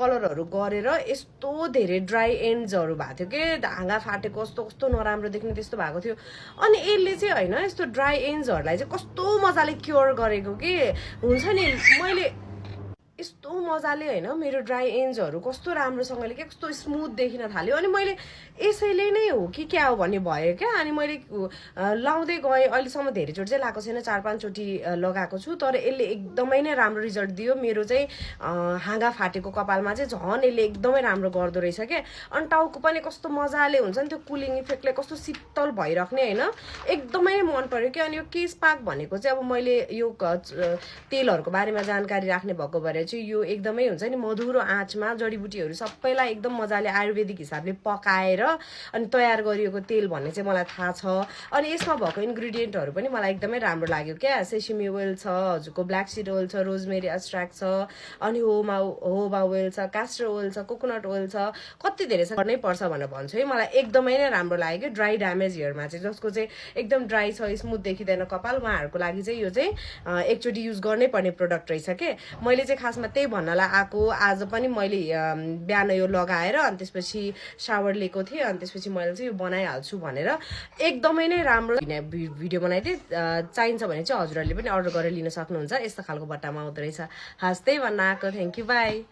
कलरहरू गरेर यस्तो धेरै ड्राई एन्ड्सहरू भएको थियो के हाँगा फाटेको कस्तो कस्तो नराम्रो देख्ने त्यस्तो भएको थियो अनि यसले चाहिँ होइन यस्तो ड्राई एन्ड्सहरूलाई चाहिँ कस्तो मजाले क्योर गरेको कि हुन्छ नि मैले यस्तो मजाले होइन मेरो ड्राई एन्ड्सहरू कस्तो राम्रोसँगले के कस्तो स्मुथ देखिन थाल्यो अनि मैले यसैले नै हो कि क्या हो भन्ने भयो क्या अनि मैले लाउँदै गएँ अहिलेसम्म धेरैचोटि चाहिँ लगाएको छैन 4-5 चोटि लगाएको छु तर यसले एकदमै नै राम्रो रिजल्ट दियो मेरो चाहिँ हाँगा फाटेको कपालमा चाहिँ झन् यसले एकदमै राम्रो गर्दो रहेछ क्या अनि टाउको पनि कस्तो मजाले हुन्छ नि त्यो कुलिङ इफेक्टले कस्तो शीतल भइराख्ने होइन एकदमै मन पर्यो क्या अनि यो केश पाक भनेको चाहिँ अब मैले यो तेलहरूको बारेमा जानकारी राख्ने भएको भएर चाहिँ यो एकदमै हुन्छ नि मधुरो आँचमा जडीबुटीहरू सबैलाई एकदम मजाले आयुर्वेदिक हिसाबले पकाएर अनि तयार गरिएको तेल भन्ने चाहिँ मलाई थाहा छ अनि यसमा भएको इन्ग्रेडियन्टहरू पनि मलाई एकदमै राम्रो लाग्यो क्या सेसिमी ओइल छ हजुरको ब्ल्याक सिड ओइल छ रोजमेरी एक्सट्र्याक्ट छ अनि होबा ओइल छ क्यास्टर ओइल छ कोकोनट ओइल छ कति धेरै छ गर्नै पर्छ भनेर भन्छु है मलाई एकदमै नै राम्रो लाग्यो ड्राई ड्यामेज हेयरमा चाहिँ जसको चाहिँ एकदम ड्राई छ स्मुथ देखिँदैन कपाल उहाँहरूको लागि चाहिँ यो चाहिँ एकचोटि युज गर्नै पर्ने प्रोडक्ट रहेछ के मैले चाहिँ खासमा त्यही भन्नलाई आएको आज पनि मैले बिहान यो लगाएर अनि त्यसपछि सावर लिएको थिएँ अनि त्यसपछि मैले चाहिँ यो बनाइहाल्छु भनेर एकदमै नै राम्रो भिडियो बनाइदिएँ चाहिन्छ भने चाहिँ हजुरहरूले पनि अर्डर गरेर लिन सक्नुहुन्छ यस्तो खालको बट्टामा आउँदो रहेछ हस् त्यही भन्न आएको थ्याङ्क यू बाई